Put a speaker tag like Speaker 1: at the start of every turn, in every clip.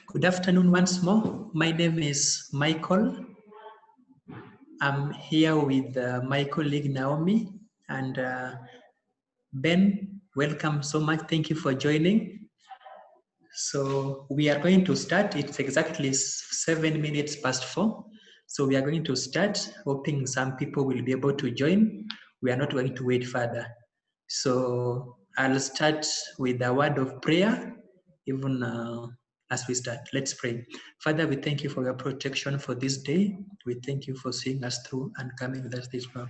Speaker 1: Good afternoon once more. My name is Michael. I'm here with my colleague Naomi and Ben. Welcome so much. Thank you for joining. So we are going to start. It's exactly 7 minutes past 4. So we are going to start, hoping some people will be able to join. We are not going to wait further. So I'll start with a word of prayer, even as we start. Let's pray. Father, we thank you for your protection for this day. We thank you for seeing us through and coming with us this far.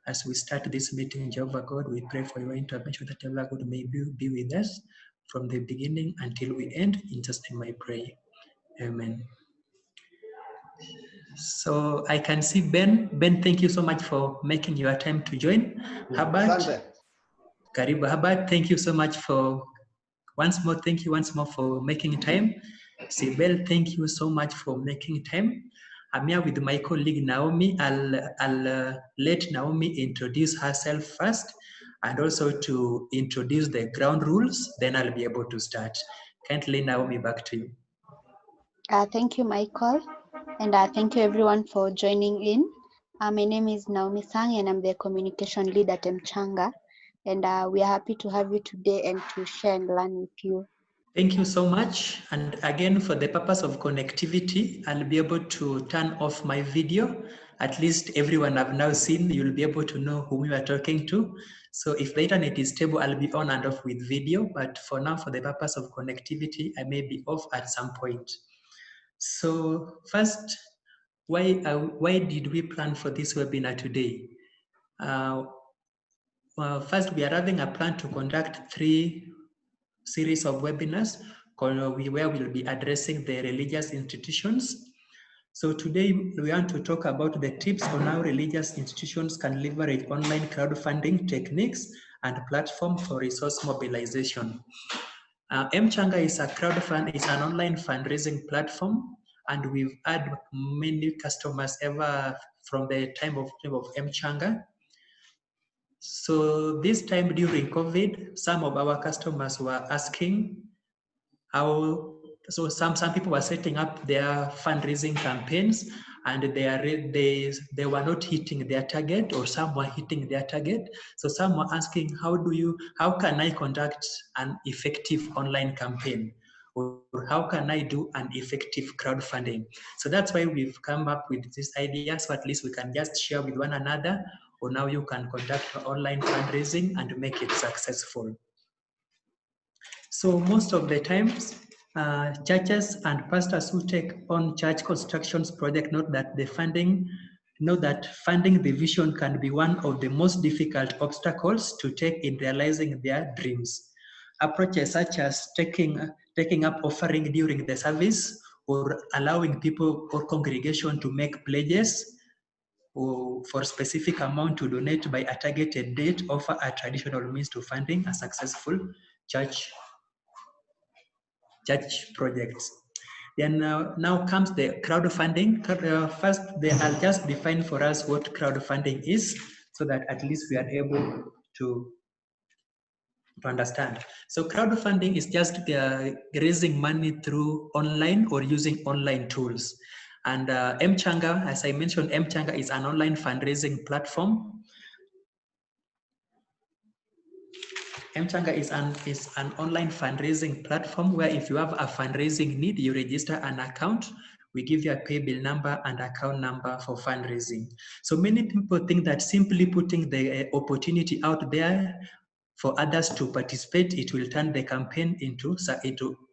Speaker 1: As we start this meeting, Jehovah God, we pray for your intervention that Jehovah God may be with us from the beginning until we end. In Jesus' name I pray. Amen. So I can see Ben. Ben, thank you so much for making your time to join. Herbert, Karibu. Herbert, thank you so much for thank you once more for making time. Sibel, thank you so much for making time. I'm here with my colleague Naomi. I'll let Naomi introduce herself first and also to introduce the ground rules, then I'll be able to start. Kindly, Naomi, back to you.
Speaker 2: Thank you, Michael, and thank you everyone for joining in. My name is Naomi Sang and I'm the communication lead at M-Changa, and we are happy to have you today and to share and learn with you.
Speaker 1: Thank you so much. And again, for the purpose of connectivity, I'll be able to turn off my video. At least everyone I've now seen, you'll be able to know whom we are talking to. So if the internet is stable, I'll be on and off with video. But for now, for the purpose of connectivity, I may be off at some point. So first, why did we plan for this webinar today? First, we are having a plan to conduct 3 series of webinars where we'll be addressing the religious institutions. So today we want to talk about the tips on how religious institutions can leverage online crowdfunding techniques and platform for resource mobilization. M-Changa is an online fundraising platform, and we've had many customers ever from the time of M-Changa. So this time during COVID, some of our customers were asking some people were setting up their fundraising campaigns and they were not hitting their target, or some were hitting their target. So some were asking, how can I conduct an effective online campaign? Or how can I do an effective crowdfunding? So that's why we've come up with this idea, so at least we can just share with one another on how you can conduct online fundraising and make it successful. So most of the times, churches and pastors who take on church constructions project know that funding the vision can be one of the most difficult obstacles to take in realizing their dreams. Approaches such as taking up offering during the service, or allowing people or congregation to make pledges or for a specific amount to donate by a targeted date, offer a traditional means to funding a successful church projects. Then now comes the crowdfunding. First, I'll just define for us what crowdfunding is, so that at least we are able to understand. So crowdfunding is just raising money through online or using online tools. And M-Changa, as I mentioned, M-Changa is an online fundraising platform. M-Changa is an online fundraising platform where if you have a fundraising need, you register an account. We give you a pay bill number and account number for fundraising. So many people think that simply putting the opportunity out there for others to participate, it will turn the campaign into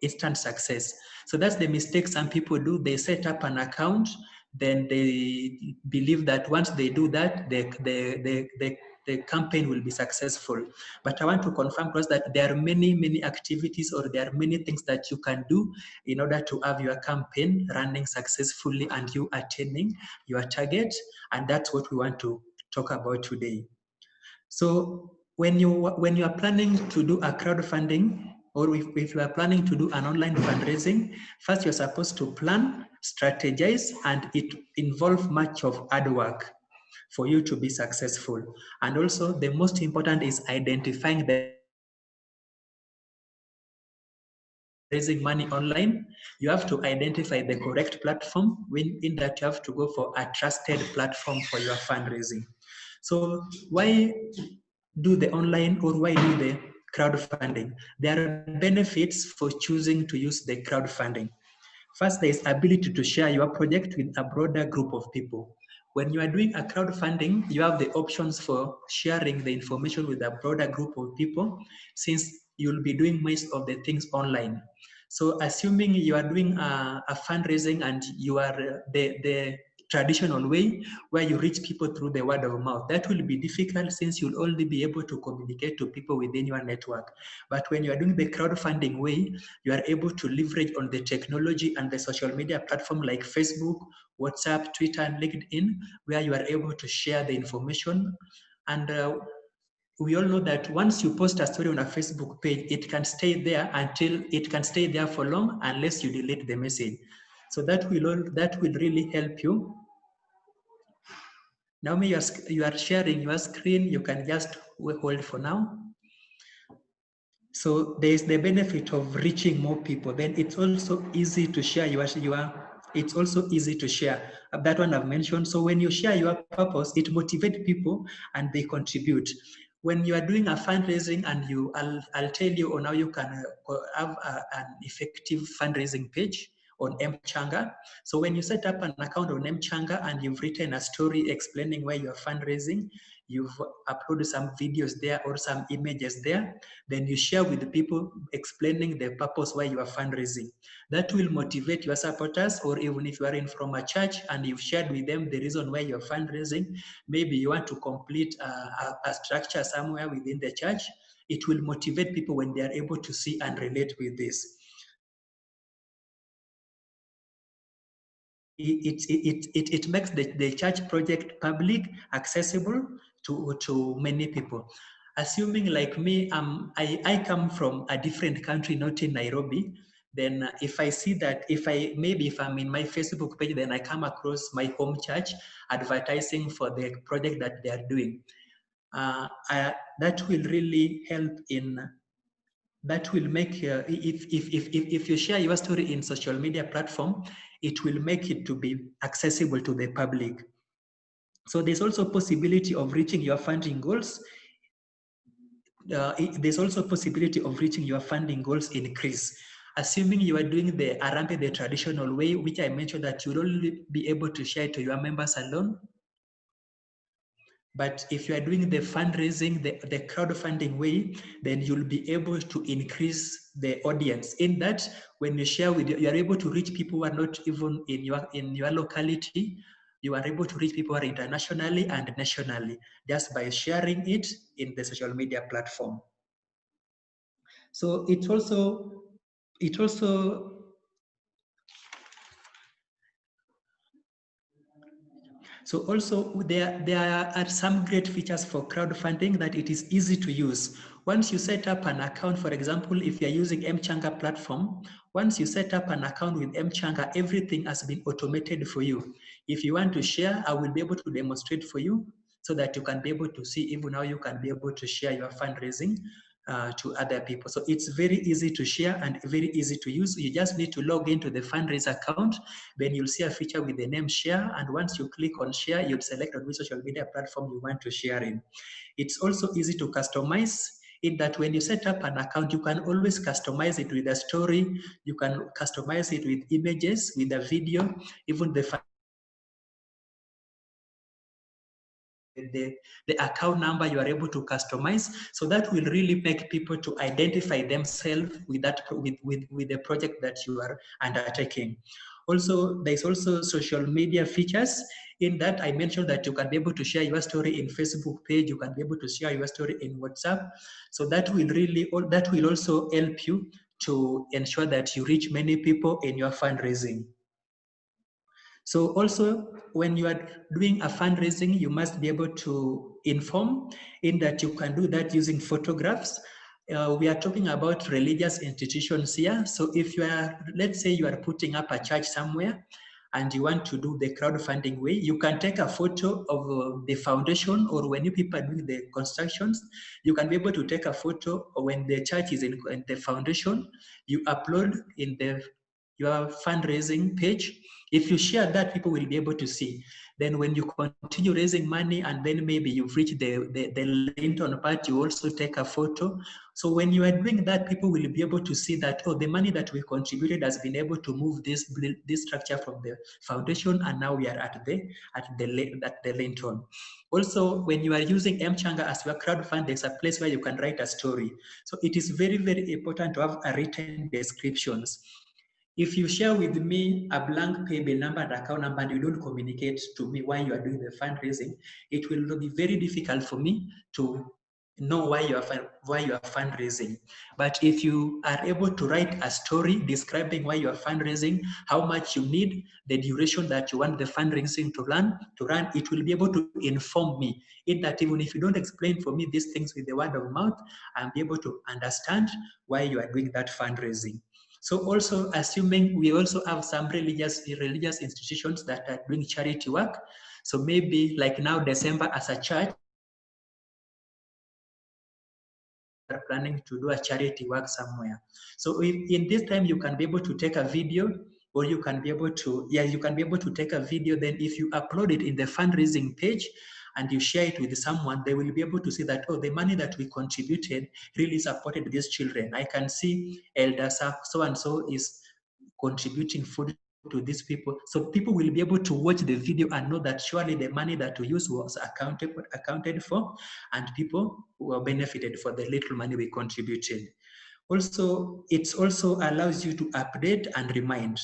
Speaker 1: instant success. So that's the mistake some people do. They set up an account, then they believe that once they do that, the campaign will be successful. But I want to confirm to us that there are many activities, or there are many things that you can do in order to have your campaign running successfully and you attaining your target. And that's what we want to talk about today. So when you are planning to do a crowdfunding, or if you are planning to do an online fundraising, first you're supposed to plan, strategize, and it involves much of hard work for you to be successful. And also the most important is identifying the raising money online, you have to identify the correct platform. In that, you have to go for a trusted platform for your fundraising. So why do the online or why do the crowdfunding? There are benefits for choosing to use the crowdfunding. First, there is ability to share your project with a broader group of people. When you are doing a crowdfunding, you have the options for sharing the information with a broader group of people, since you'll be doing most of the things online. So assuming you are doing a fundraising and you are the traditional way where you reach people through the word of mouth, that will be difficult since you'll only be able to communicate to people within your network. But when you are doing the crowdfunding way, you are able to leverage on the technology and the social media platform like Facebook, WhatsApp, Twitter, and LinkedIn, where you are able to share the information. And we all know that once you post a story on a Facebook page, it can stay there for long unless you delete the message. So that will really help you. Now, you are sharing your screen. You can just hold for now. So there is the benefit of reaching more people. Then it's also easy to share it's also easy to share. That one I've mentioned. So when you share your purpose, it motivates people and they contribute. When you are doing a fundraising and I'll tell you on how you can have an effective fundraising page on M-Changa. So when you set up an account on M-Changa and you've written a story explaining where you're fundraising, you've uploaded some videos there or some images there, then you share with the people explaining the purpose why you are fundraising. That will motivate your supporters, or even if you are in from a church and you've shared with them the reason why you're fundraising, maybe you want to complete a structure somewhere within the church, it will motivate people when they are able to see and relate with this. It makes the church project public, accessible to many people. Assuming like me, I come from a different country, not in Nairobi, then if I see that, if I'm in my Facebook page, then I come across my home church advertising for the project that they are doing. That will really help that will make if you share your story in social media platform, it will make it to be accessible to the public. So there's also possibility of reaching your funding goals. There's also possibility of reaching your funding goals increase. Assuming you are doing the Arambe the traditional way, which I mentioned that you'll only be able to share to your members alone. But if you are doing the fundraising, the crowdfunding way, then you'll be able to increase the audience. In that, when you share with you are able to reach people who are not even in your locality. You are able to reach people who are internationally and nationally just by sharing it in the social media platform. So it also So also there are some great features for crowdfunding that it is easy to use. Once you set up an account, for example, if you're using M-Changa platform, once you set up an account with M-Changa, everything has been automated for you. If you want to share, I will be able to demonstrate for you so that you can be able to see even how you can be able to share your fundraising to other people. So it's very easy to share and very easy to use. You just need to log into the fundraise account. Then you'll see a feature with the name share. And once you click on share, you'll select on which social media platform you want to share in. It's also easy to customize in that when you set up an account, you can always customize it with a story. You can customize it with images, with a video, even the account number you are able to customize. So that will really make people to identify themselves with the project that you are undertaking. Also, there's also social media features in that I mentioned that you can be able to share your story in Facebook page, you can be able to share your story in WhatsApp. So that will also help you to ensure that you reach many people in your fundraising. So also, when you are doing a fundraising, you must be able to inform in that you can do that using photographs. We are talking about religious institutions here. So if you are, let's say you are putting up a church somewhere, and you want to do the crowdfunding way, you can take a photo of the foundation, or when you people are doing the constructions, you can be able to take a photo when the church is in the foundation, you upload in your fundraising page. If you share that, people will be able to see. Then when you continue raising money and then maybe you've reached the Linton part, you also take a photo. So when you are doing that, people will be able to see that, oh, the money that we contributed has been able to move this structure from the foundation, and now we are at the Linton. Also, when you are using M-Changa as your crowdfund, there's a place where you can write a story. So it is very, very important to have a written descriptions. If you share with me a blank pay bill number and account number and you don't communicate to me why you are doing the fundraising, it will be very difficult for me to know why you are fundraising. But if you are able to write a story describing why you are fundraising, how much you need, the duration that you want the fundraising to run, it will be able to inform me. In that, even if you don't explain for me these things with the word of mouth, I'll be able to understand why you are doing that fundraising. So also assuming we also have some religious institutions that are doing charity work. So maybe like now December as a church, are planning to do a charity work somewhere. So in this time, you can be able to take a video, or you can be able to, you can be able to take a video. Then if you upload it in the fundraising page and you share it with someone, they will be able to see that, oh, the money that we contributed really supported these children. I can see Elder so-and-so is contributing food to these people. So people will be able to watch the video and know that surely the money that we used was accounted for, and people were benefited for the little money we contributed. Also, it also allows you to update and remind.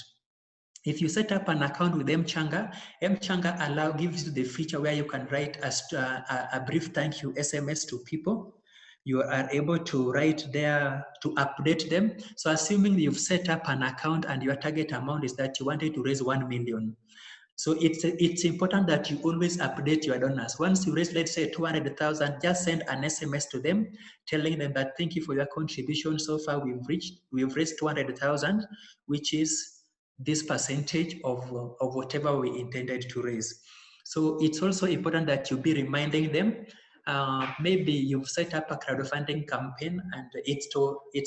Speaker 1: If you set up an account with M-Changa, M-Changa gives you the feature where you can write a brief thank you SMS to people. You are able to write there to update them. So assuming you've set up an account and your target amount is that you wanted to raise 1 million. So it's important that you always update your donors. Once you raise, let's say 200,000, just send an SMS to them, telling them that thank you for your contribution. So far, we've raised 200,000, which is this percentage of whatever we intended to raise. So it's also important that you be reminding them. Maybe you've set up a crowdfunding campaign and it's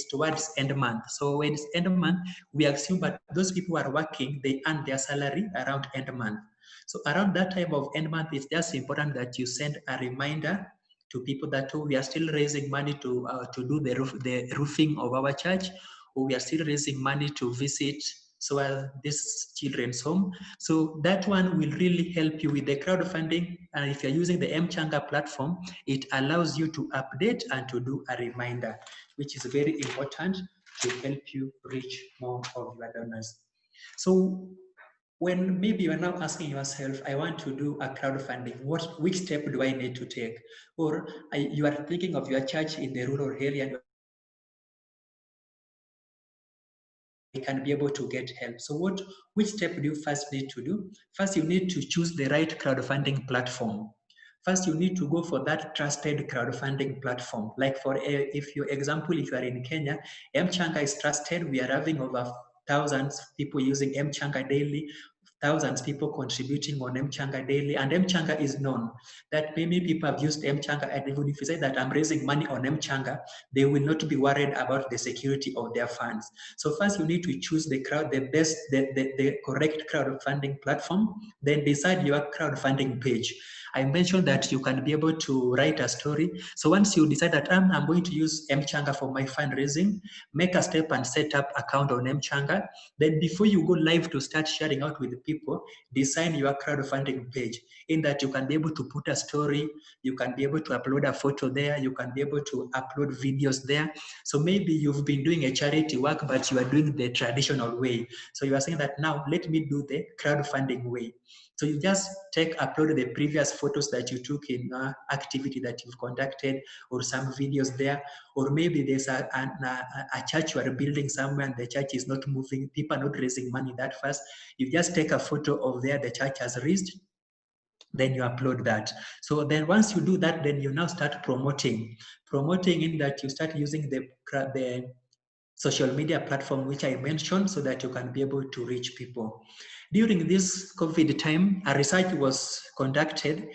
Speaker 1: towards end month. So when it's end month, we assume that those people who are working, they earn their salary around end month. So around that time of end month, it's just important that you send a reminder to people that, oh, we are still raising money to do the roofing of our church, or we are still raising money to visit this children's home. So that one will really help you with the crowdfunding. And if you're using the M-Changa platform, it allows you to update and to do a reminder, which is very important to help you reach more of your donors. So when maybe you are now asking yourself, I want to do a crowdfunding, which step do I need to take? Or you are thinking of your church in the rural area and you can be able to get help. So which step do you first need to do? First, you need to choose the right crowdfunding platform. First, you need to go for that trusted crowdfunding platform. Like if you are in Kenya, M-Changa is trusted. We are having over thousands people using M-Changa daily, thousands people contributing on M-Changa daily, and M-Changa is known that many people have used M-Changa, and even if you say that I'm raising money on M-Changa, they will not be worried about the security of their funds. So first you need to choose the correct crowdfunding platform, then decide your crowdfunding page. I mentioned that you can be able to write a story. So once you decide that I'm going to use M-Changa for my fundraising, make a step and set up account on M-Changa. Then before you go live to start sharing out with people, design your crowdfunding page in that you can be able to put a story, you can be able to upload a photo there, you can be able to upload videos there. So maybe you've been doing a charity work, but you are doing the traditional way. So you are saying that now let me do the crowdfunding way. So you just upload the previous photos that you took in activity that you've conducted, or some videos there, or maybe there's a church you are building somewhere and the church is not moving, people are not raising money that fast. You just take a photo of there the church has raised, then you upload that. So then once you do that, then you now start promoting in that you start using the social media platform which I mentioned so that you can be able to reach people. During this COVID time, a research was conducted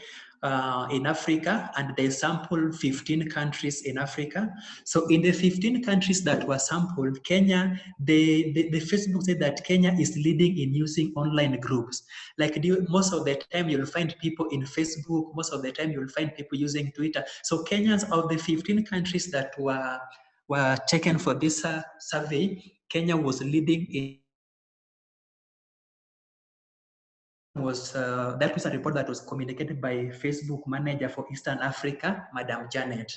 Speaker 1: in Africa, and they sampled 15 countries in Africa. So in the 15 countries that were sampled, Kenya, the Facebook said that Kenya is leading in using online groups. Like most of the time you'll find people in Facebook, most of the time you'll find people using Twitter. So Kenyans, of the 15 countries that were taken for this survey, Kenya was leading in that was a report that was communicated by Facebook manager for Eastern Africa, Madam Janet.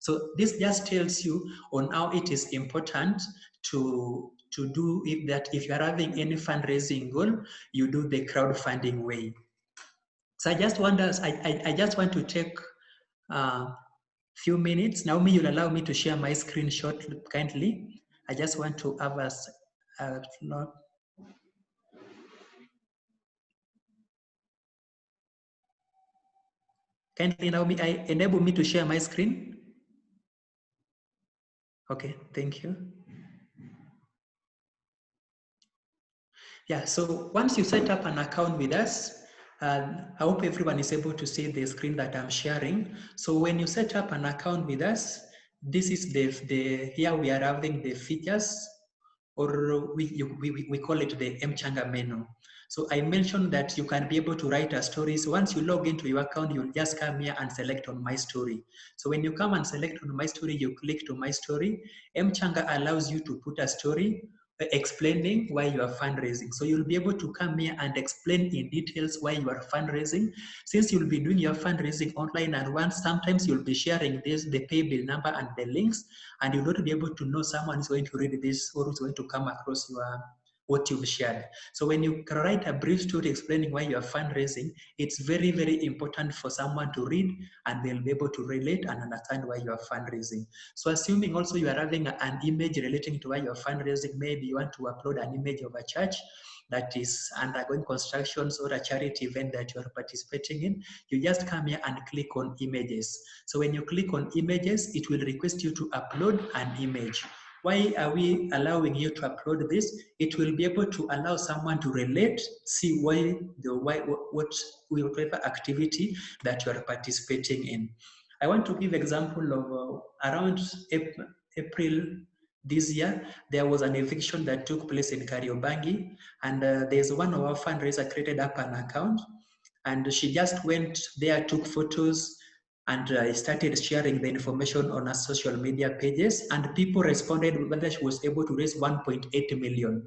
Speaker 1: So this just tells you on how it is important to do it, that if you are having any fundraising goal, you do the crowdfunding way. So I just want to take few minutes. Naomi, you'll allow me to share my screenshot kindly. I just want to have a kindly, Naomi, enable me to share my screen. Okay, thank you. Yeah, so once you set up an account with us, I hope everyone is able to see the screen that I'm sharing. So when you set up an account with us, this is here we are having the features, or we call it the M-Changa menu. So I mentioned that you can be able to write a story. So once you log into your account, you'll just come here and select on my story. So when you come and select on my story, you click to my story. M-Changa allows you to put a story explaining why you are fundraising. So you'll be able to come here and explain in details why you are fundraising. Since you'll be doing your fundraising online, and once sometimes you'll be sharing the pay bill number and the links, and you'll not be able to know someone is going to read this or is going to come across what you've shared. So when you write a brief story explaining why you are fundraising, it's very, very important for someone to read, and they'll be able to relate and understand why you are fundraising. So assuming also you are having an image relating to why you are fundraising, maybe you want to upload an image of a church that is undergoing constructions or a charity event that you are participating in, you just come here and click on images. So when you click on images, it will request you to upload an image. Why are we allowing you to upload this? It will be able to allow someone to relate, see whatever activity that you are participating in. I want to give example of around April this year, there was an eviction that took place in Kariobangi, and there's one of our fundraiser created up an account, and she just went there, took photos, and started sharing the information on her social media pages, and people responded whether she was able to raise 1.8 million.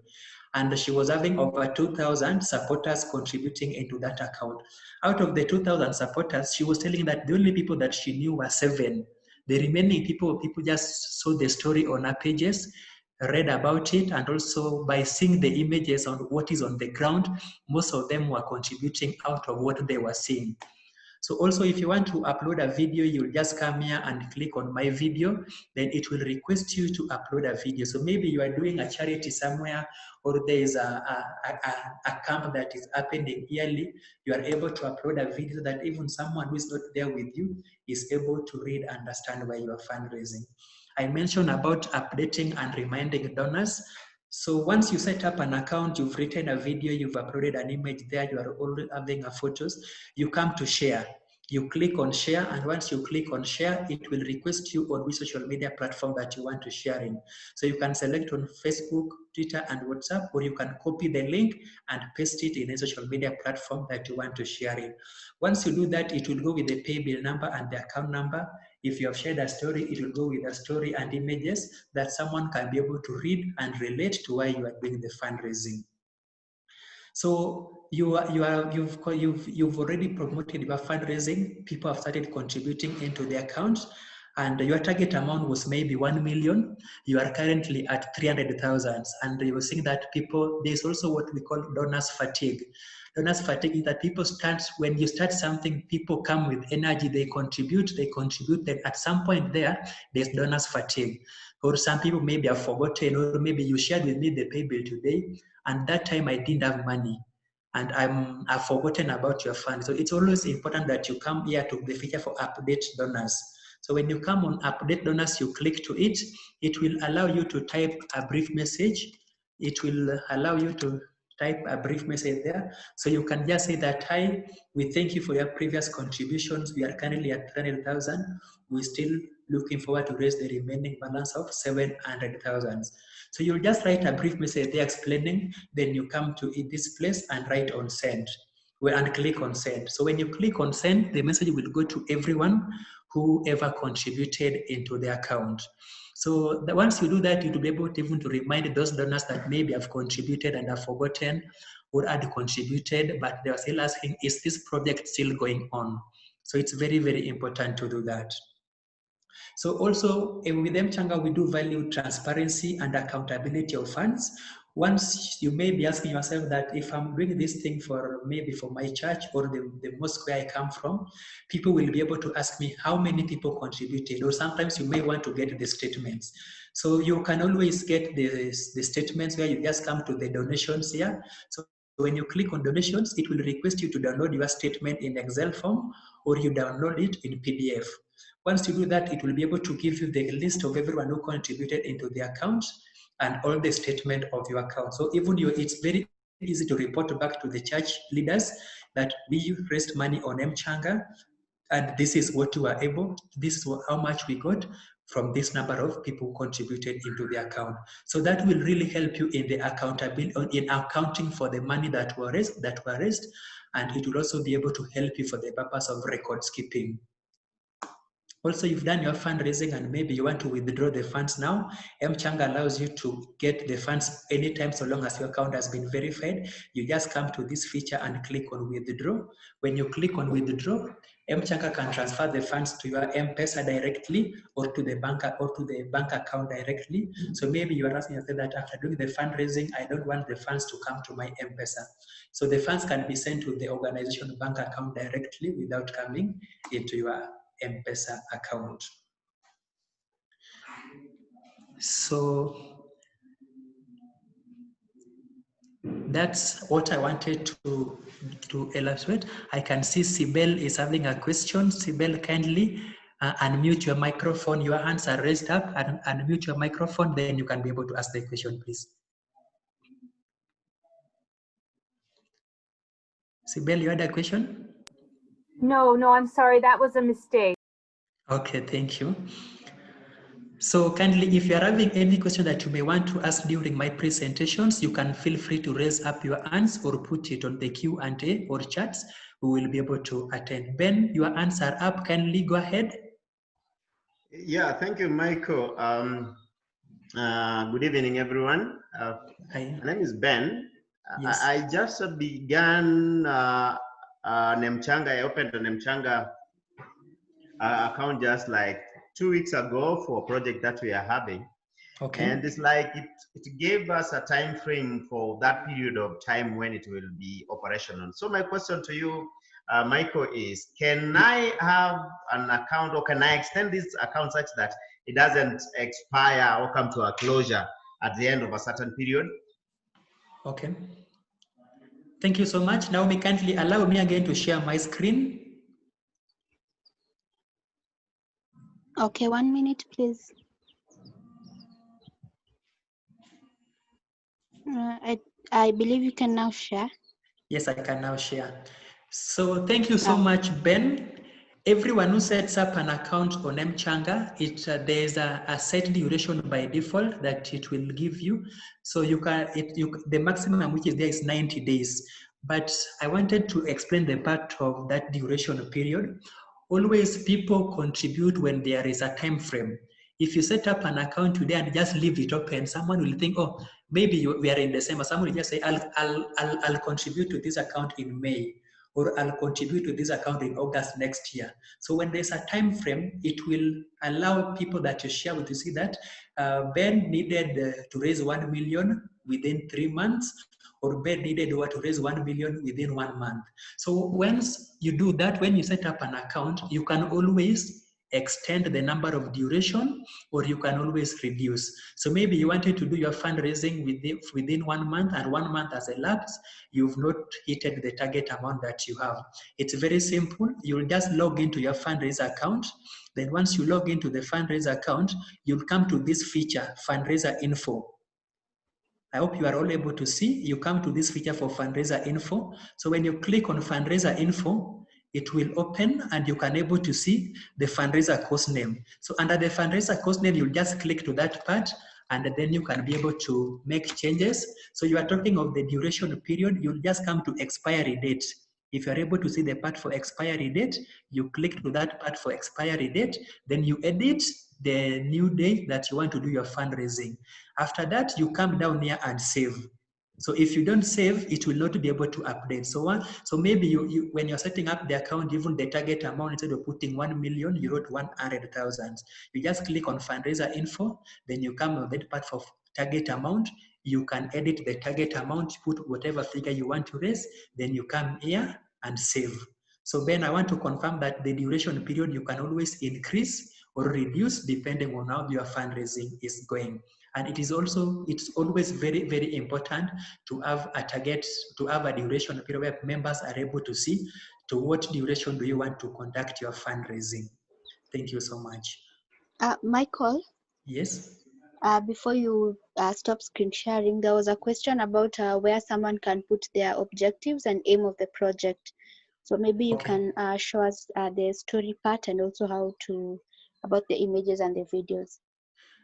Speaker 1: And she was having over 2,000 supporters contributing into that account. Out of the 2,000 supporters, she was telling that the only people that she knew were 7. The remaining people just saw the story on her pages, read about it, and also by seeing the images on what is on the ground, most of them were contributing out of what they were seeing. So also, if you want to upload a video, you'll just come here and click on my video, then it will request you to upload a video. So maybe you are doing a charity somewhere, or there is a camp that is happening yearly, you are able to upload a video that even someone who is not there with you is able to read and understand why you are fundraising. I mentioned about updating and reminding donors. So once you set up an account, you've written a video, you've uploaded an image there, you are already having a photos, you come to share. You click on share, and once you click on share, it will request you on which social media platform that you want to share in. So you can select on Facebook, Twitter, and WhatsApp, or you can copy the link and paste it in a social media platform that you want to share in. Once you do that, it will go with the pay bill number and the account number. If you have shared a story, it will go with a story and images that someone can be able to read and relate to why you are doing the fundraising. So you've already promoted your fundraising. People have started contributing into the account, and your target amount was maybe 1 million. You are currently at 300,000, and you were seeing that there's also what we call donors fatigue. Donors fatigue is that when you start something, people come with energy, they contribute, then at some point there's donors fatigue. Or some people maybe have forgotten, or maybe you shared with me the pay bill today, and that time I didn't have money, and I've forgotten about your fund. So it's always important that you come here to the feature for update donors. So when you come on update donors, you click to it. It will allow you to type a brief message. It will allow you to type a brief message there. So you can just say that, hi, we thank you for your previous contributions. We are currently at 300,000. We're still looking forward to raise the remaining balance of 700,000. So you'll just write a brief message there explaining, then you come to this place and write on send and click on send. So when you click on send, the message will go to everyone who ever contributed into the account. So once you do that, you'll be able to even to remind those donors that maybe have contributed and have forgotten or had contributed, but they are still asking, is this project still going on? So it's very, very important to do that. So also with M-Changa, we do value transparency and accountability of funds. Once you may be asking yourself that if I'm doing this thing for maybe for my church or the mosque where I come from, people will be able to ask me how many people contributed, or sometimes you may want to get the statements. So you can always get the statements where you just come to the donations here. So when you click on donations, it will request you to download your statement in Excel form, or you download it in PDF. Once you do that, it will be able to give you the list of everyone who contributed into the account and all the statement of your account. So even it's very easy to report back to the church leaders that we raised money on M-Changa, and this is what we were able, this is how much we got from this number of people who contributed into the account. So that will really help you in the accountability, in accounting for the money that were raised, and it will also be able to help you for the purpose of records keeping. Also, you've done your fundraising and maybe you want to withdraw the funds now. M-Changa allows you to get the funds anytime so long as your account has been verified. You just come to this feature and click on withdraw. When you click on withdraw, M-Changa can transfer the funds to your M-Pesa directly or to the bank account directly. So maybe you are asking yourself that after doing the fundraising, I don't want the funds to come to my M-Pesa. So the funds can be sent to the organization bank account directly without coming into your M-Pesa account. So that's what I wanted to illustrate. I can see Sibel is having a question. Sibel, kindly unmute your microphone. Your hands are raised up, and unmute your microphone, then you can be able to ask the question, please. Sibel, you had a question?
Speaker 3: No, I'm sorry. That was a mistake.
Speaker 1: Okay, thank you. So kindly, if you are having any question that you may want to ask during my presentations, you can feel free to raise up your hands or put it on the Q&A or chats. We will be able to attend. Ben, your hands are up. Kindly go ahead.
Speaker 4: Yeah, thank you, Michael. Good evening, everyone.
Speaker 1: Hi.
Speaker 4: My name is Ben.
Speaker 1: Yes.
Speaker 4: I just began an M-Changa. I opened an M-Changa account just like 2 weeks ago for a project that we are having.
Speaker 1: Okay.
Speaker 4: And it's like it gave us a time frame for that period of time when it will be operational. So my question to you, Michael, is can I have an account, or can I extend this account such that it doesn't expire or come to a closure at the end of a certain period?
Speaker 1: Okay. Thank you so much. Naomi, kindly allow me again to share my screen.
Speaker 2: Okay, 1 minute, please. I believe you can now share.
Speaker 1: Yes, I can now share. So thank you so much, Ben. Everyone who sets up an account on M-Changa, there's a set duration by default that it will give you. So the maximum which is there is 90 days. But I wanted to explain the part of that duration period. Always people contribute when there is a time frame. If you set up an account today and just leave it open, someone will think, oh, maybe we are in December. Someone will just say, I'll contribute to this account in May, or I'll contribute to this account in August next year. So when there's a time frame, it will allow people that you share with to see that Ben needed to raise 1 million within 3 months, or Ben needed to raise 1 million within 1 month. So once you do that, when you set up an account, you can always extend the number of duration, or you can always reduce. So maybe you wanted to do your fundraising within 1 month, and 1 month has elapsed, you've not hit the target amount that you have. It's very simple. You'll just log into your fundraiser account. Then once you log into the fundraiser account, you'll come to this feature, fundraiser info. I hope you are all able to see. You come to this feature for fundraiser info. So when you click on fundraiser info, it will open and you can able to see the fundraiser course name. So under the fundraiser course name, you'll just click to that part and then you can be able to make changes. So you are talking of the duration period, you'll just come to expiry date. If you're able to see the part for expiry date, you click to that part for expiry date, then you edit the new day that you want to do your fundraising. After that, you come down here and save. So if you don't save, it will not be able to update. So maybe you when you're setting up the account, even the target amount, instead of putting 1 million, you wrote 100,000. You just click on fundraiser info, then you come on that part for target amount. You can edit the target amount, put whatever figure you want to raise, then you come here and save. So Ben, I want to confirm that the duration period you can always increase or reduce depending on how your fundraising is going. And it's always very, very important to have a target, to have a duration period where members are able to see to what duration do you want to conduct your fundraising. Thank you so much.
Speaker 2: Michael?
Speaker 1: Yes?
Speaker 2: Before you stop screen sharing, there was a question about where someone can put their objectives and aim of the project. So maybe you can show us the story part and also about the images and the videos.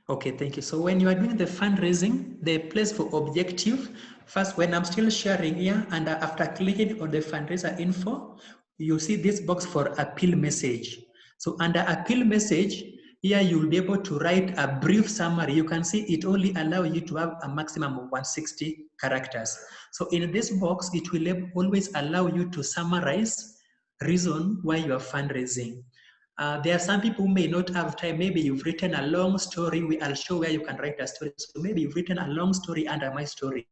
Speaker 1: Okay, thank you. So when you are doing the fundraising, the place for objective, first when I'm still sharing here, and after clicking on the fundraiser info, you see this box for appeal message. So under appeal message, here you'll be able to write a brief summary. You can see it only allows you to have a maximum of 160 characters. So in this box, it will always allow you to summarize reason why you are fundraising. There are some people who may not have time. Maybe you've written a long story. I'll show where you can write a story. So maybe you've written a long story under my story,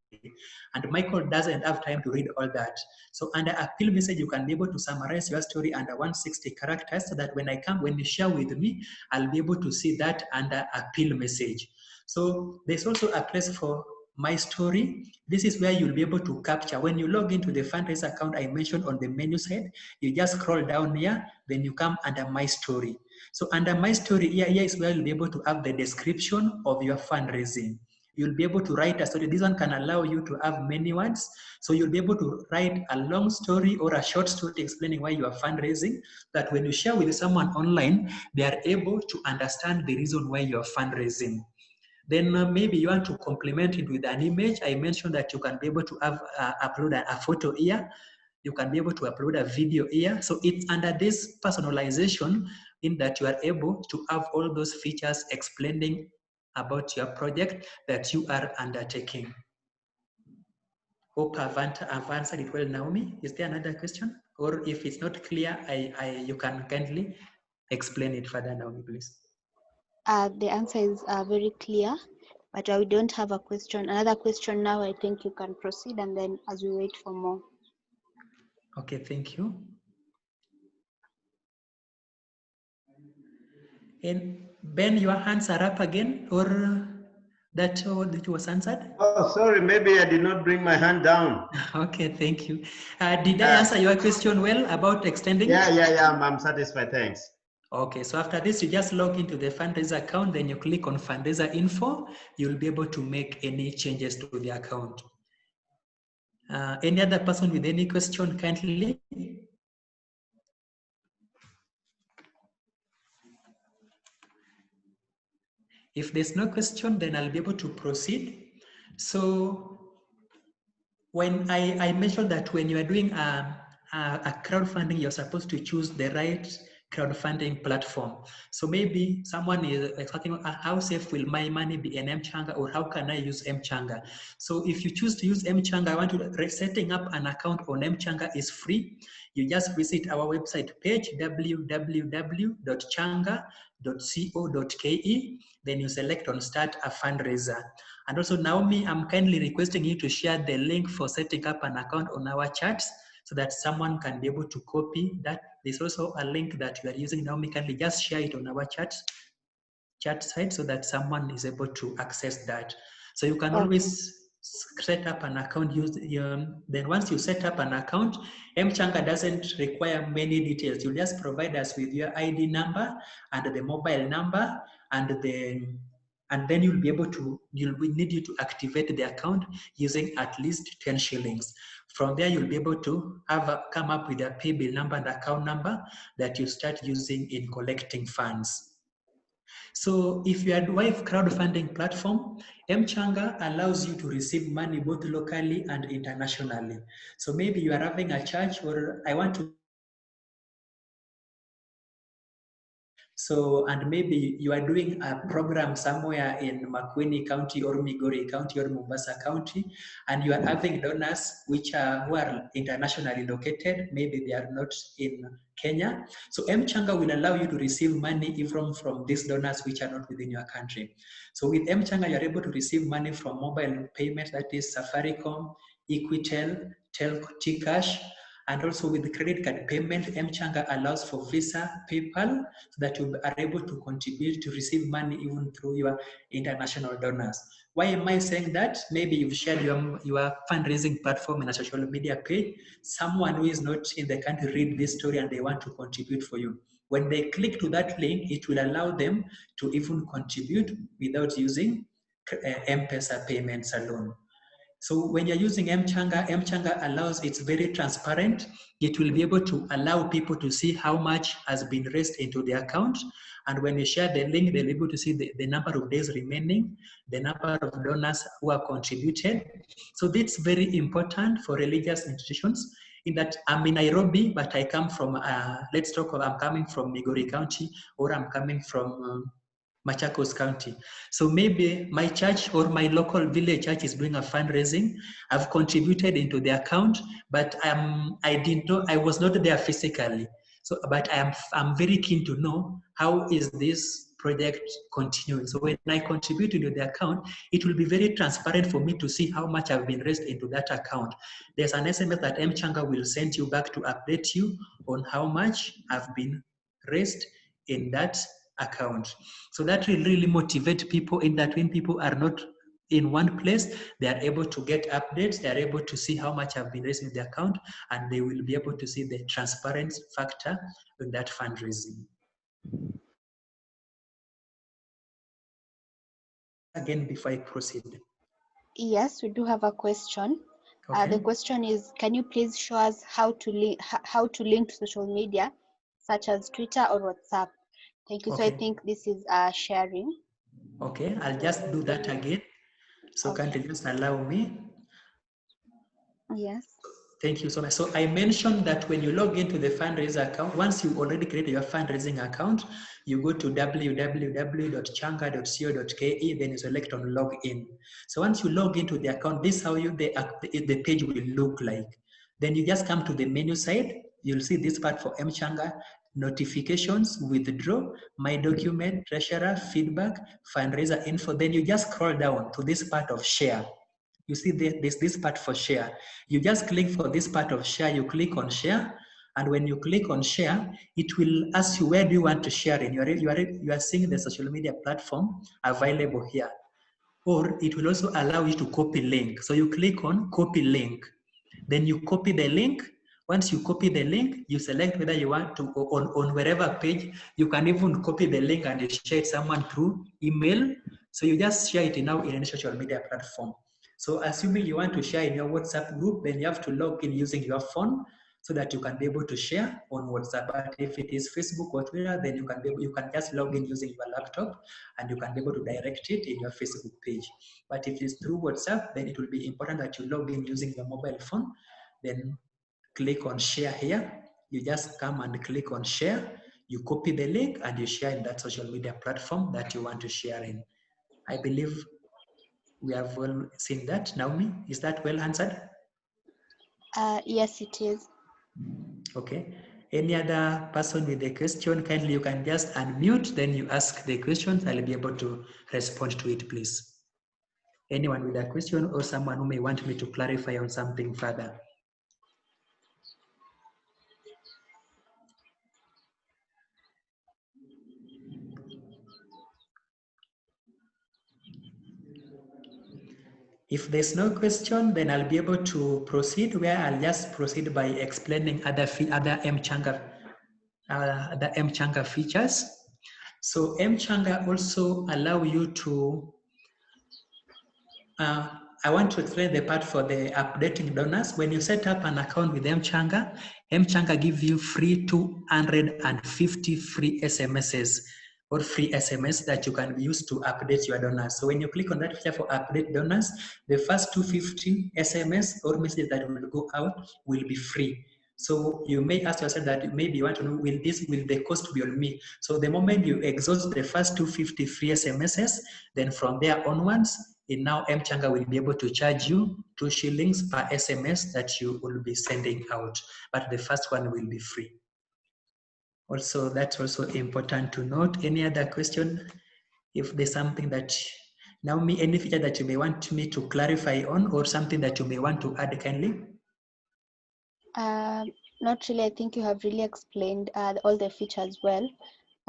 Speaker 1: and Michael doesn't have time to read all that. So under appeal message, you can be able to summarize your story under 160 characters so that when you share with me, I'll be able to see that under appeal message. So there's also a place for my story. This is where you'll be able to capture. When you log into the fundraiser account I mentioned on the menu side, you just scroll down here, then you come under my story. So under my story, here is where you'll be able to have the description of your fundraising. You'll be able to write a story. This one can allow you to have many words. So you'll be able to write a long story or a short story explaining why you are fundraising, that when you share with someone online, they are able to understand the reason why you are fundraising. Then maybe you want to complement it with an image. I mentioned that you can be able to have upload a photo here. You can be able to upload a video here. So it's under this personalization in that you are able to have all those features explaining about your project that you are undertaking. Hope I've answered it well, Naomi. Is there another question? Or if it's not clear, you can kindly explain it further, Naomi, please.
Speaker 2: The answer is very clear, but we don't have a question. Another question now, I think you can proceed, and then as we wait for more.
Speaker 1: Okay, thank you. And Ben, your hands are up again, or that was answered?
Speaker 4: Oh, sorry, maybe I did not bring my hand down.
Speaker 1: Okay, thank you. Did I answer your question well about extending?
Speaker 4: Yeah, I'm satisfied, thanks.
Speaker 1: Okay, so after this, you just log into the fundraiser account, then you click on fundraiser info, you'll be able to make any changes to the account. Any other person with any question, kindly? If there's no question, then I'll be able to proceed. So when I mentioned that when you are doing a crowdfunding, you're supposed to choose the right crowdfunding platform. So maybe someone is asking, how safe will my money be in M-Changa, or how can I use M-Changa? So if you choose to use M-Changa, I want to setting up an account on M-Changa is free. You just visit our website page, www.changa.co.ke. Then you select on start a fundraiser. And also Naomi, I'm kindly requesting you to share the link for setting up an account on our chats so that someone can be able to copy that. There's also a link that we are using now. We can just share it on our chat site so that someone is able to access that. So you can
Speaker 2: Okay.
Speaker 1: always set up an account. Then once you set up an account, M-Changa doesn't require many details. You just provide us with your ID number and the mobile number, and then you'll be able to, we need you to activate the account using at least 10 shillings. From there, you'll be able to come up with a pay bill number and account number that you start using in collecting funds. So if you are doing crowdfunding platform, M-Changa allows you to receive money both locally and internationally. So maybe you are having a church, or I want to, so, and maybe you are doing a program somewhere in Makueni County or Migori County or Mombasa County, and you are having donors who are internationally located, maybe they are not in Kenya. So M-Changa will allow you to receive money even from these donors which are not within your country. So with M-Changa, you are able to receive money from mobile payment, that is Safaricom, Equitel, Telco, T-Cash, and also with the credit card payment, M-Changa allows for Visa, PayPal, so that you are able to contribute to receive money even through your international donors. Why am I saying that? Maybe you've shared your fundraising platform in a social media page. Someone who is not in the country read this story and they want to contribute for you. When they click to that link, it will allow them to even contribute without using M-Pesa payments alone. So when you're using M-Changa, M-Changa allows, it's very transparent. It will be able to allow people to see how much has been raised into the account. And when you share the link, they'll be able to see the number of days remaining, the number of donors who have contributed. So that's very important for religious institutions, in that I'm in Nairobi, but I come from, I'm coming from Migori County, or I'm coming from Machakos County. So maybe my church or my local village church is doing a fundraising. I've contributed into the account, but I didn't know, I was not there physically. So, but I'm very keen to know how is this project continuing. So when I contribute into the account, it will be very transparent for me to see how much I've been raised into that account. There's an SMS that M-Changa will send you back to update you on how much I've been raised in that account. So that will really motivate people, in that when people are not in one place, they are able to get updates, they are able to see how much have been raised in the account, and they will be able to see the transparency factor in that fundraising. Again, before I proceed.
Speaker 2: Yes, we do have a question.
Speaker 1: Okay.
Speaker 2: The question is, can you please show us how to link to social media, such as Twitter or WhatsApp? Thank you.
Speaker 1: Okay.
Speaker 2: So I think this is sharing.
Speaker 1: Okay, I'll just do that again. So
Speaker 2: Okay.
Speaker 1: can you just allow me?
Speaker 2: Yes.
Speaker 1: Thank you so much. So I mentioned that when you log into the fundraiser account, once you already created your fundraising account, you go to www.changa.co.ke, then you select on login. So once you log into the account, this is how the page will look like. Then you just come to the menu side. You'll see this part for M-Changa, notifications, withdraw, my document, treasurer, feedback, fundraiser info. Then you just scroll down to this part of share. You see there's this part for share. You just click for this part of share, you click on share, and when you click on share, it will ask you where do you want to share in. You are seeing the social media platform available here. Or it will also allow you to copy link. So you click on copy link. Then you copy the link. Once you copy the link, you select whether you want to, on wherever page, you can even copy the link and you share it someone through email. So you just share it now in any social media platform. So assuming you want to share in your WhatsApp group, then you have to log in using your phone so that you can be able to share on WhatsApp. But if it is Facebook or Twitter, then you can just log in using your laptop and you can be able to direct it in your Facebook page. But if it's through WhatsApp, then it will be important that you log in using your mobile phone, then click on share here. You just come and click on share, you copy the link and you share in that social media platform that you want to share in. I believe we have well seen that. Naomi, is that well answered?
Speaker 2: Yes, it is.
Speaker 1: Okay. Any other person with a question, kindly you can just unmute, then you ask the questions. I'll be able to respond to it, please. Anyone with a question or someone who may want me to clarify on something further? If there's no question, then I'll be able to proceed where I'll just proceed by explaining other M-Changa features. So M-Changa also allow you to, I want to explain the part for the updating donors. When you set up an account with M-Changa, M-Changa give you free 250 free SMSs or free SMS that you can use to update your donors. So when you click on that feature for update donors, the first 250 SMS or messages that will go out will be free. So you may ask yourself that maybe you want to know, will the cost be on me? So the moment you exhaust the first 250 free SMSs, then from there onwards, now M-Changa will be able to charge you 2 shillings per SMS that you will be sending out, but the first one will be free. Also, that's also important to note. Any other question? If there's something that, Naomi, any feature that you may want me to clarify on or something that you may want to add kindly?
Speaker 2: Not really. I think you have really explained all the features well.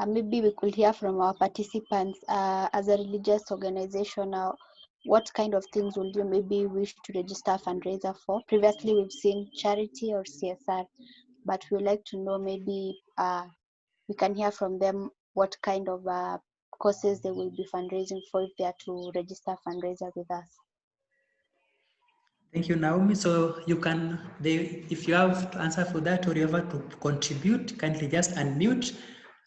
Speaker 2: Maybe we could hear from our participants as a religious organization. What kind of things would you maybe wish to register a fundraiser for? Previously, we've seen charity or CSR, but we'd like to know maybe we can hear from them what kind of causes they will be fundraising for if they are to register a fundraiser with us.
Speaker 1: Thank you, Naomi. So you can, if you have to answer for that or you have to contribute, kindly just unmute.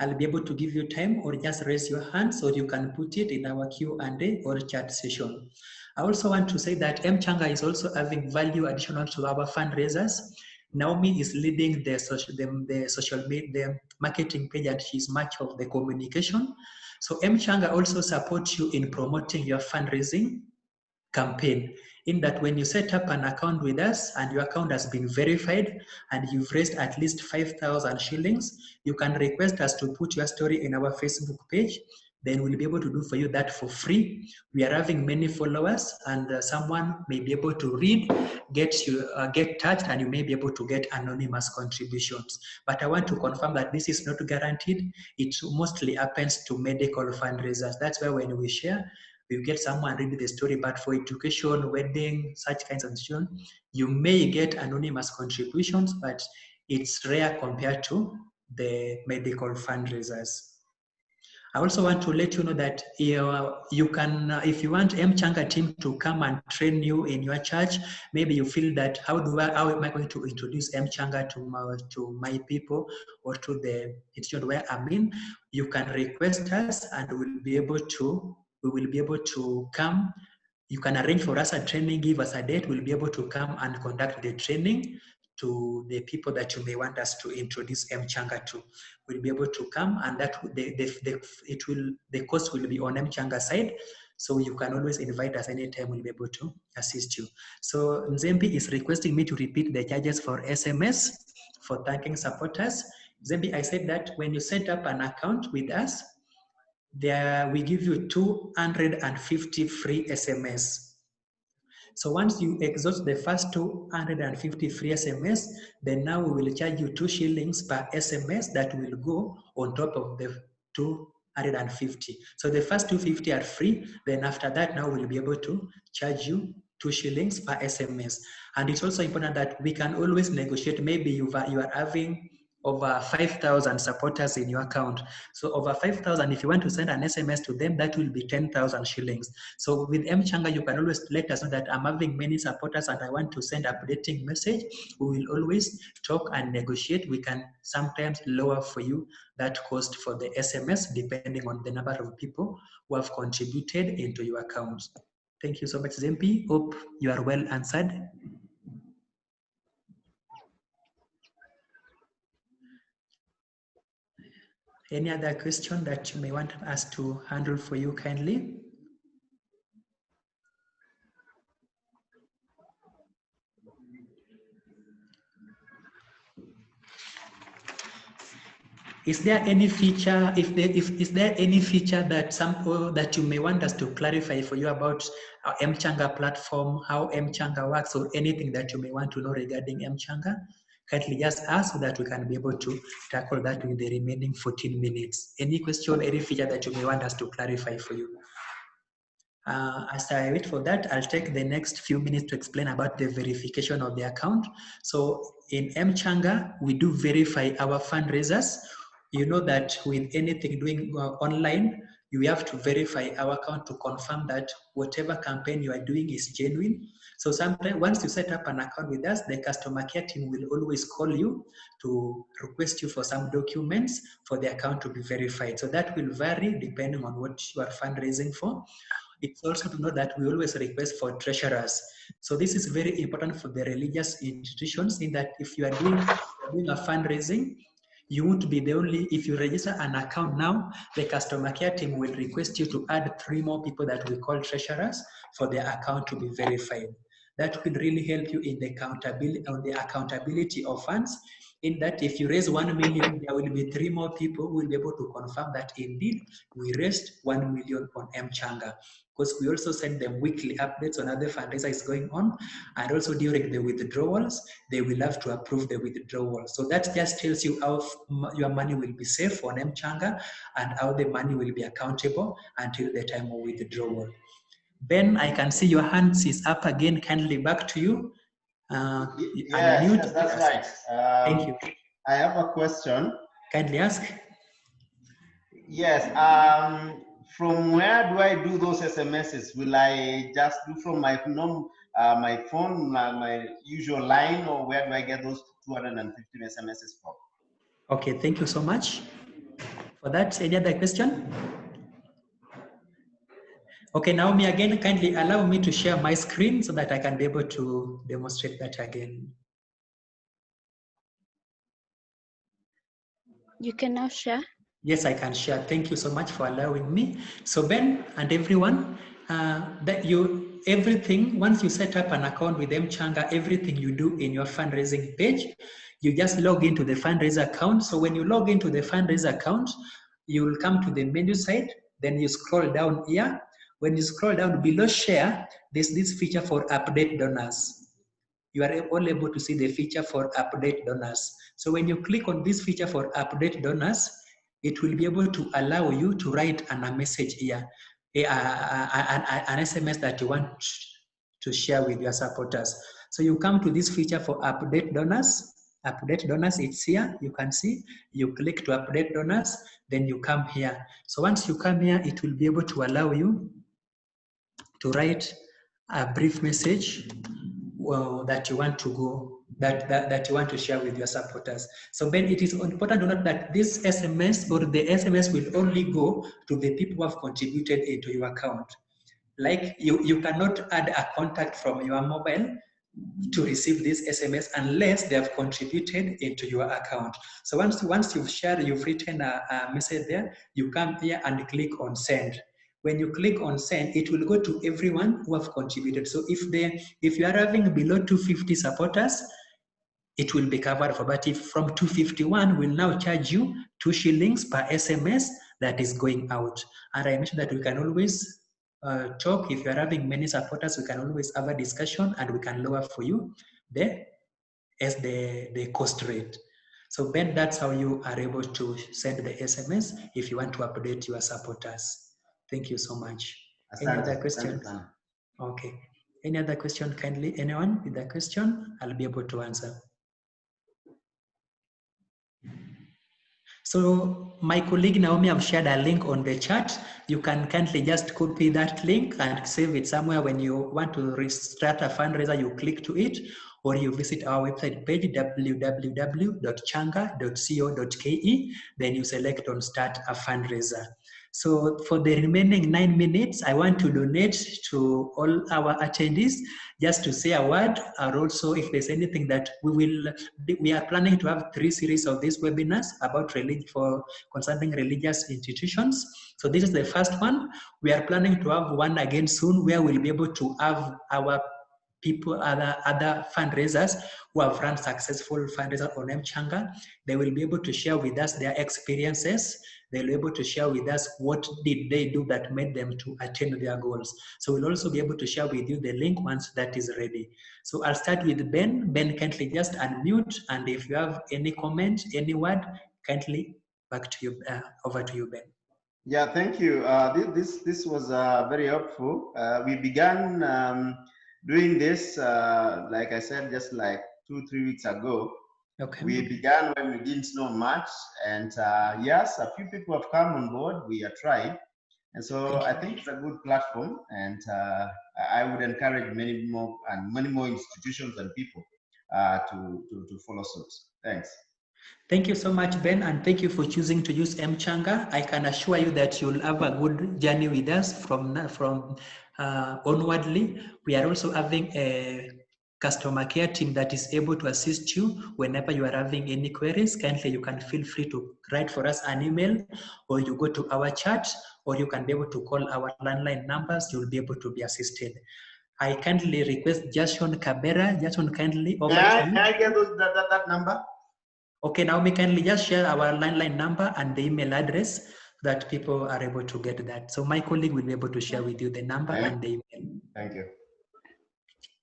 Speaker 1: I'll be able to give you time, or just raise your hand so you can put it in our Q&A or chat session. I also want to say that M-Changa is also having value additional to our fundraisers. Naomi is leading the social media, the marketing page, and she's much of the communication. So M-Changa also supports you in promoting your fundraising campaign, in that when you set up an account with us and your account has been verified and you've raised at least 5,000 shillings, you can request us to put your story in our Facebook page. Then we'll be able to do for you that for free. We are having many followers, and someone may be able to read, get touched, and you may be able to get anonymous contributions. But I want to confirm that this is not guaranteed. It mostly happens to medical fundraisers. That's why when we share, you get someone read the story, but for education, wedding, such kinds of institution, you may get anonymous contributions, but it's rare compared to the medical fundraisers. I also want to let you know that you can, if you want M-Changa team to come and train you in your church, maybe you feel that how am I going to introduce M-Changa to my people or to the institution where I'm in? You can request us, and we will be able to come. You can arrange for us a training, give us a date. We'll be able to come and conduct the training to the people that you may want us to introduce M-Changa to. We'll be able to come, and that the cost will be on M-Changa side. So you can always invite us anytime. We'll be able to assist you. So Nzembi is requesting me to repeat the charges for SMS for thanking supporters. Nzembi, I said that when you set up an account with us, we give you 250 free SMS. So once you exhaust the first 250 free SMS, then now we will charge you 2 shillings per SMS that will go on top of the 250. So the first 250 are free. Then after that, now we'll be able to charge you 2 shillings per SMS. And it's also important that we can always negotiate. Maybe you are having over 5,000 supporters in your account. So over 5,000, if you want to send an SMS to them, that will be 10,000 shillings. So with M-Changa, you can always let us know that I'm having many supporters and I want to send updating message. We will always talk and negotiate. We can sometimes lower for you that cost for the SMS, depending on the number of people who have contributed into your account. Thank you so much, Zempi. Hope you are well answered. Any other question that you may want us to handle for you kindly? Is there any feature, is there any feature that you may want us to clarify for you about our M-Changa platform, how M-Changa works, or anything that you may want to know regarding M-Changa? Kindly just ask so that we can be able to tackle that in the remaining 14 minutes. Any question, any feature that you may want us to clarify for you? As I wait for that, I'll take the next few minutes to explain about the verification of the account. So in M-Changa, we do verify our fundraisers. You know that with anything doing online, you have to verify our account to confirm that whatever campaign you are doing is genuine. So sometimes once you set up an account with us, the customer care team will always call you to request you for some documents for the account to be verified. So that will vary depending on what you are fundraising for. It's also to know that we always request for treasurers. So this is very important for the religious institutions in that if you are doing a fundraising, you won't be the only, if you register an account now, the customer care team will request you to add 3 more people that we call treasurers for their account to be verified. That will really help you in the accountability of funds, in that if you raise 1 million, there will be 3 more people who will be able to confirm that indeed we raised 1 million on M-Changa. Because we also send them weekly updates on how the fundraiser is going on, and also during the withdrawals, they will have to approve the withdrawal. So that just tells you how your money will be safe on M-Changa and how the money will be accountable until the time of withdrawal. Ben, I can see your hands is up again. Kindly back to you.
Speaker 4: Yes, that's right.
Speaker 1: Thank you.
Speaker 4: I have a question.
Speaker 1: Kindly ask.
Speaker 4: Yes. From where do I do those SMSs? Will I just do from my phone, my usual line, or where do I get those 250 SMSs from?
Speaker 1: Okay, thank you so much for that. Any other question? Okay, Naomi, again, kindly allow me to share my screen so that I can be able to demonstrate that again.
Speaker 2: You can now share.
Speaker 1: Yes, I can share. Thank you so much for allowing me. So Ben and everyone, everything, once you set up an account with M-Changa, everything you do in your fundraising page, you just log into the fundraiser account. So when you log into the fundraiser account, you will come to the menu side, then you scroll down here. When you scroll down below share, there's this feature for update donors. You are all able to see the feature for update donors. So when you click on this feature for update donors, it will be able to allow you to write a message here, an SMS that you want to share with your supporters. So you come to this feature for update donors. Update donors, it's here. You can see, you click to update donors, then you come here. So once you come here, it will be able to allow you to write a brief message that you want to go, that you want to share with your supporters. So Ben, it is important to note that this SMS or the SMS will only go to the people who have contributed into your account. Like you cannot add a contact from your mobile to receive this SMS unless they have contributed into your account. So once you've shared, you've written a message there, you come here and click on send. When you click on send, it will go to everyone who have contributed. So if you are having below 250 supporters, it will be covered for. But if from 251, we'll now charge you 2 shillings per SMS that is going out. And I mentioned that we can always talk. If you're having many supporters, we can always have a discussion and we can lower for you the cost rate. So Ben, that's how you are able to send the SMS if you want to update your supporters. Thank you so much. Any other questions? Okay. Any other question? Kindly, anyone with a question? I'll be able to answer. So my colleague Naomi have shared a link on the chat. You can kindly just copy that link and save it somewhere. When you want to restart a fundraiser, you click to it, or you visit our website page, www.changa.co.ke, then you select on start a fundraiser. So for the remaining 9 minutes, I want to donate to all our attendees just to say a word, or also if there's anything that we are planning to have 3 series of these webinars about concerning religious institutions. So this is the first one. We are planning to have one again soon where we'll be able to have our people, other fundraisers who have run successful fundraisers on M-Changa. They will be able to share with us their experiences. They'll be able to share with us what did they do that made them to attain their goals. So we'll also be able to share with you the link once that is ready. So I'll start with Ben. Ben, kindly just unmute, and if you have any comment, any word, kindly back to you, over to you, Ben.
Speaker 4: Yeah, thank you. This was very helpful. We began doing this, like I said, just like 2-3 weeks ago.
Speaker 1: Okay.
Speaker 4: We began when we didn't know much, and yes, a few people have come on board. We are trying, and so I think it's a good platform, and I would encourage many more institutions and people to follow suit. Thanks.
Speaker 1: Thank you so much, Ben, and thank you for choosing to use M-Changa. I can assure you that you'll have a good journey with us from onwardly. We are also having a customer care team that is able to assist you whenever you are having any queries. Kindly, you can feel free to write for us an email, or you go to our chat, or you can be able to call our landline numbers. You'll be able to be assisted. I kindly request Jason Cabera. Jason, kindly over to you.
Speaker 4: May I get that number?
Speaker 1: Okay, Naomi, kindly just share our landline number and the email address so that people are able to get that. So my colleague will be able to share with you the number and the email.
Speaker 4: Thank you.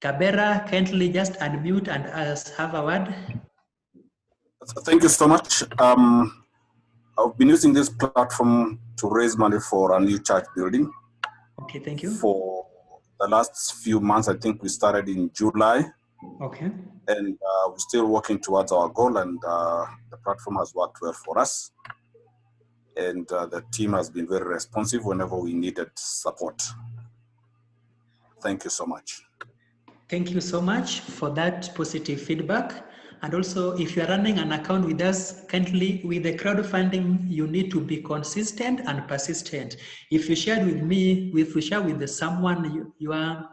Speaker 1: Cabera, kindly just unmute and have a word.
Speaker 5: Thank you so much. I've been using this platform to raise money for a new church building.
Speaker 1: Okay, thank you.
Speaker 5: For the last few months, I think we started in July.
Speaker 1: Okay.
Speaker 5: And we're still working towards our goal, and the platform has worked well for us. And the team has been very responsive whenever we needed support. Thank you so much.
Speaker 1: Thank you so much for that positive feedback. And also, if you are running an account with us, kindly, with the crowdfunding, you need to be consistent and persistent. If you share with me, if you share with someone you are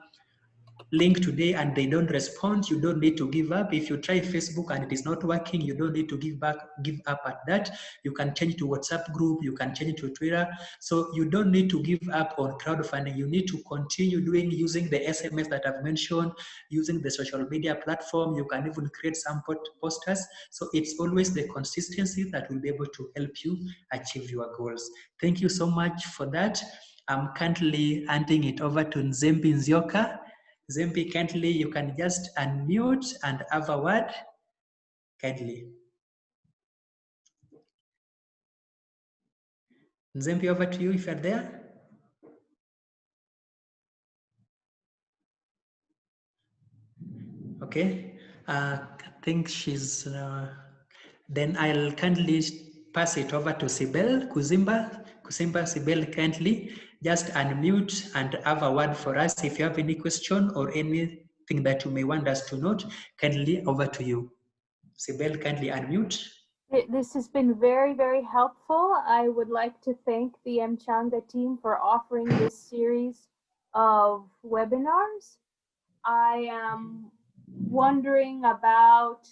Speaker 1: link today and they don't respond, you don't need to give up. If you try Facebook and it is not working, you don't need to give up at that. You can change to WhatsApp group, you can change to Twitter. So you don't need to give up on crowdfunding. You need to continue using the SMS that I've mentioned, using the social media platform. You can even create some posters. So it's always the consistency that will be able to help you achieve your goals. Thank you so much for that. I'm currently handing it over to Nzembi Nzioka. Zempi, kindly, you can just unmute and have a word, kindly. Zempi, over to you if you're there. Okay, I think she's, then I'll kindly pass it over to Sibel Kuzimba. Sibel, kindly just unmute and have a word for us. If you have any question or anything that you may want us to note, kindly over to you. Sibel, kindly unmute.
Speaker 3: This has been very, very helpful. I would like to thank the M-Changa team for offering this series of webinars. I am wondering about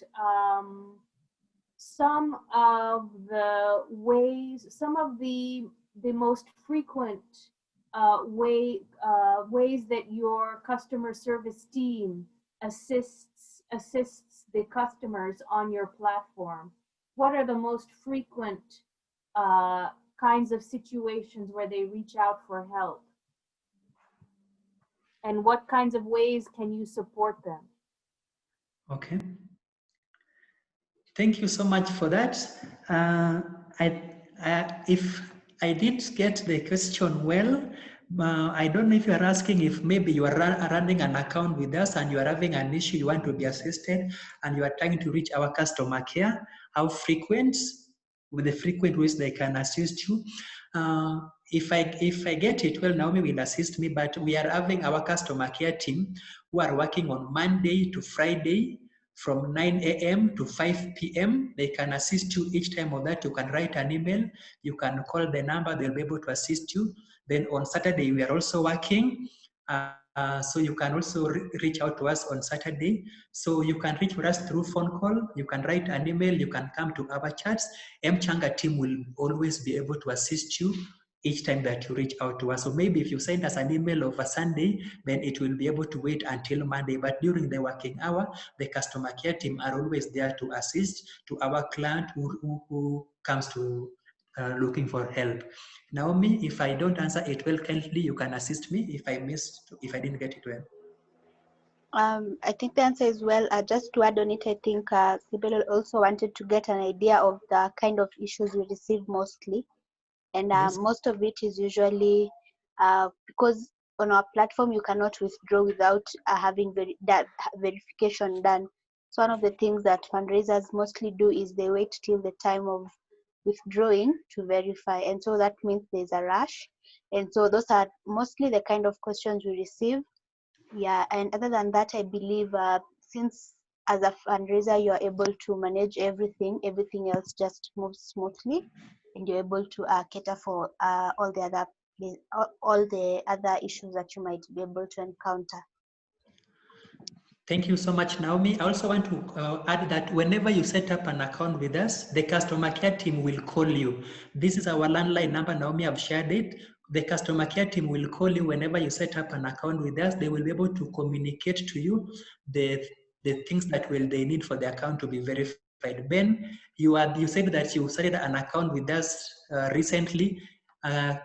Speaker 3: some of the ways, some of the most frequent ways that your customer service team assists the customers on your platform. What are the most frequent kinds of situations where they reach out for help? And what kinds of ways can you support them?
Speaker 1: Okay. Thank you so much for that. If I did get the question well, I don't know if you are asking if maybe you are running an account with us and you are having an issue, you want to be assisted, and you are trying to reach our customer care. How frequent, with the frequent ways they can assist you. If I get it well, Naomi will assist me, but we are having our customer care team who are working on Monday to Friday, from 9 a.m. to 5 p.m. They can assist you each time of that. You can write an email, you can call the number, they'll be able to assist you. Then on Saturday, we are also working. So you can also reach out to us on Saturday. So you can reach us through phone call, you can write an email, you can come to our chats. M-Changa team will always be able to assist you each time that you reach out to us. So maybe if you send us an email over Sunday, then it will be able to wait until Monday. But during the working hour, the customer care team are always there to assist to our client who comes to looking for help. Naomi, if I don't answer it well, kindly you can assist me if I didn't get it well.
Speaker 2: I think the answer is well. Just to add on it, I think Sibel also wanted to get an idea of the kind of issues you receive mostly. And
Speaker 1: Yes.
Speaker 2: most of it is usually because on our platform you cannot withdraw without having that verification done. So one of the things that fundraisers mostly do is they wait till the time of withdrawing to verify, and so that means there's a rush. And so those are mostly the kind of questions we receive. Yeah, and other than that, I believe since as a fundraiser you are able to manage everything else just moves smoothly, and you're able to cater for all the other issues that you might be able to encounter.
Speaker 1: Thank you so much, Naomi. I also want to add that whenever you set up an account with us, the customer care team will call you. This is our landline number. Naomi, I've shared it. The customer care team will call you whenever you set up an account with us. They will be able to communicate to you the things that they need for the account to be verified. Ben, you said that you started an account with us recently.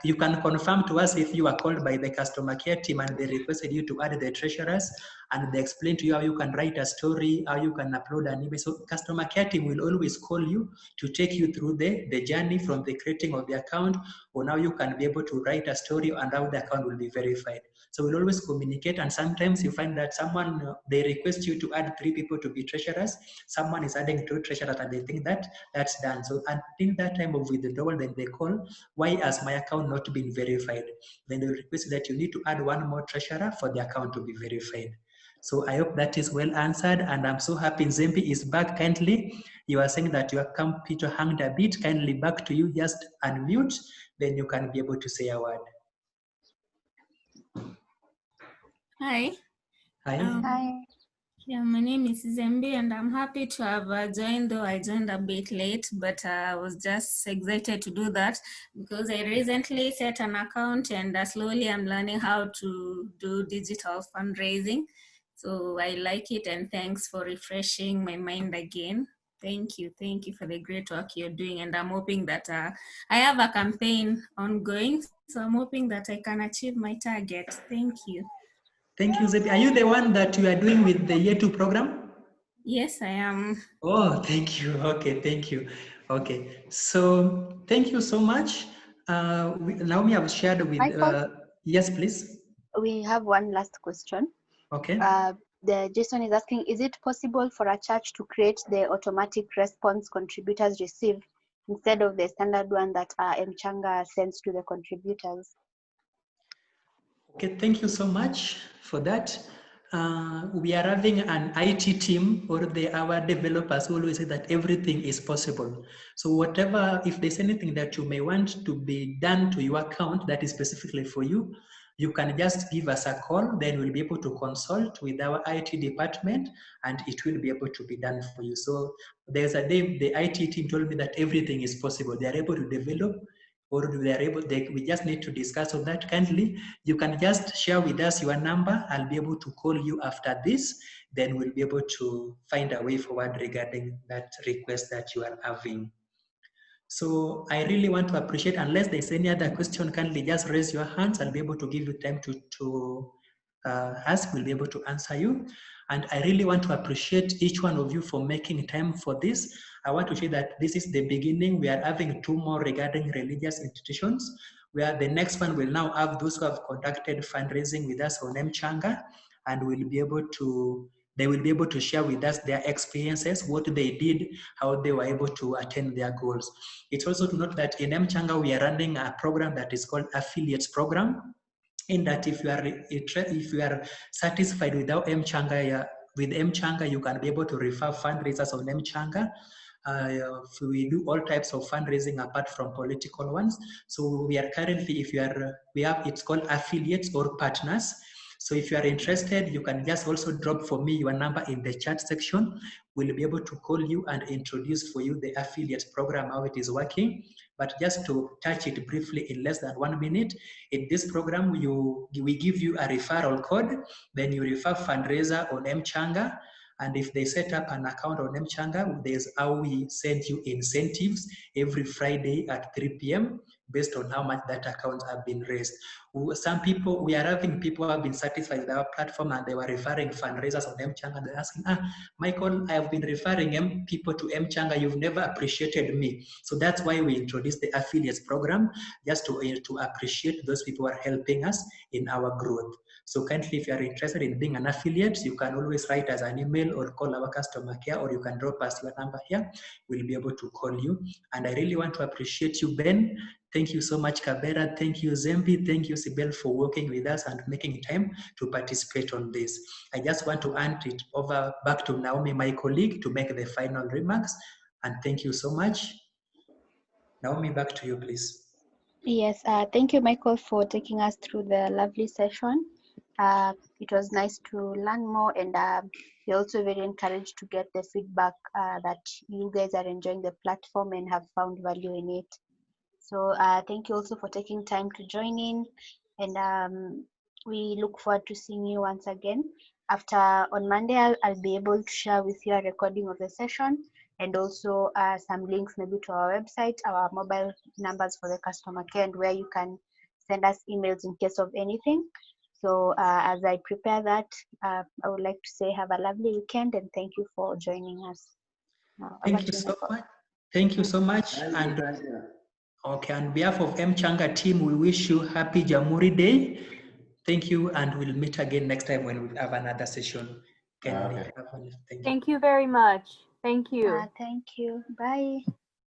Speaker 1: You can confirm to us if you are called by the customer care team and they requested you to add the treasurers, and they explain to you how you can write a story, how you can upload an email. So customer care team will always call you to take you through the journey from the creating of the account, or now you can be able to write a story and how the account will be verified. So we'll always communicate, and sometimes you find that someone, they request you to add 3 people to be treasurers, someone is adding 2 treasurers and they think that that's done. So until that time of withdrawal, then they call, why has my account not been verified? Then they request that you need to add 1 more treasurer for the account to be verified. So I hope that is well answered, and I'm so happy Zembi is back. Kindly, you are saying that your computer hanged a bit. Kindly back to you, just unmute, then you can be able to say a word.
Speaker 6: Hi.
Speaker 1: Hi.
Speaker 2: Hi.
Speaker 6: Yeah, my name is Zembi, and I'm happy to have joined, though I joined a bit late, but I was just excited to do that because I recently set an account, and slowly I'm learning how to do digital fundraising. So I like it, and thanks for refreshing my mind again. Thank you for the great work you're doing, and I'm hoping that I have a campaign ongoing, so I'm hoping that I can achieve my target. Thank you.
Speaker 1: Thank you, Zepi. Are you the one that you are doing with the Year 2 program?
Speaker 6: Yes, I am.
Speaker 1: Oh, thank you. Okay, thank you. Okay, so thank you so much. Naomi, I've shared with,
Speaker 2: Michael?
Speaker 1: yes, please.
Speaker 2: We have one last question.
Speaker 1: Okay.
Speaker 2: The Jason is asking, is it possible for a church to create the automatic response contributors receive instead of the standard one that M-Changa sends to the contributors?
Speaker 1: Okay, thank you so much for that. We are having an IT team, or our developers always say that everything is possible. So whatever, if there's anything that you may want to be done to your account that is specifically for you, you can just give us a call, then we'll be able to consult with our IT department and it will be able to be done for you. So there's a day the IT team told me that everything is possible. They are able to develop, or we just need to discuss on that. Kindly, you can just share with us your number. I'll be able to call you after this. Then we'll be able to find a way forward regarding that request that you are having. So I really want to appreciate, unless there's any other question, kindly just raise your hands. I'll be able to give you time to ask. We'll be able to answer you. And I really want to appreciate each one of you for making time for this. I want to say that this is the beginning. We are having 2 more regarding religious institutions, where the next one will now have those who have conducted fundraising with us on M-Changa, and they will be able to share with us their experiences, what they did, how they were able to attain their goals. It's also to note that in M-Changa, we are running a program that is called Affiliates Program, in that if you are satisfied with our M-Changa, you can be able to refer fundraisers on M-Changa. We do all types of fundraising apart from political ones. So we are currently, it's called affiliates or partners. So if you are interested, you can just also drop for me your number in the chat section. We'll be able to call you and introduce for you the affiliate program, how it is working. But just to touch it briefly in less than 1 minute, in this program, we give you a referral code, then you refer fundraiser on M-Changa, and if they set up an account on M-Changa, there's how we send you incentives every Friday at 3 p.m. based on how much that account have been raised. Some people, we are having people who have been satisfied with our platform and they were referring fundraisers on M-Changa. They're asking, Michael, I have been referring people to M-Changa. You've never appreciated me. So that's why we introduced the affiliates program, just to appreciate those people who are helping us in our growth. So kindly, if you are interested in being an affiliate, you can always write us an email or call our customer care, or you can drop us your number here. We'll be able to call you. And I really want to appreciate you, Ben. Thank you so much, Kabera. Thank you, Zembi. Thank you, Sibel, for working with us and making time to participate on this. I just want to hand it over back to Naomi, my colleague, to make the final remarks. And thank you so much. Naomi, back to you, please.
Speaker 2: Yes, thank you, Michael, for taking us through the lovely session. It was nice to learn more, and we're also very encouraged to get the feedback that you guys are enjoying the platform and have found value in it. So thank you also for taking time to join in, and we look forward to seeing you once again. After on Monday, I'll be able to share with you a recording of the session, and also some links maybe to our website, our mobile numbers for the customer care, and where you can send us emails in case of anything. So as I prepare that, I would like to say have a lovely weekend, and thank you for joining us.
Speaker 1: Thank you so much. Thank you so much. And okay, on behalf of M-Changa team, we wish you happy Jamhuri Day. Thank you, and we'll meet again next time when we have another session.
Speaker 3: Thank you very much. Thank you.
Speaker 2: Thank you. Bye.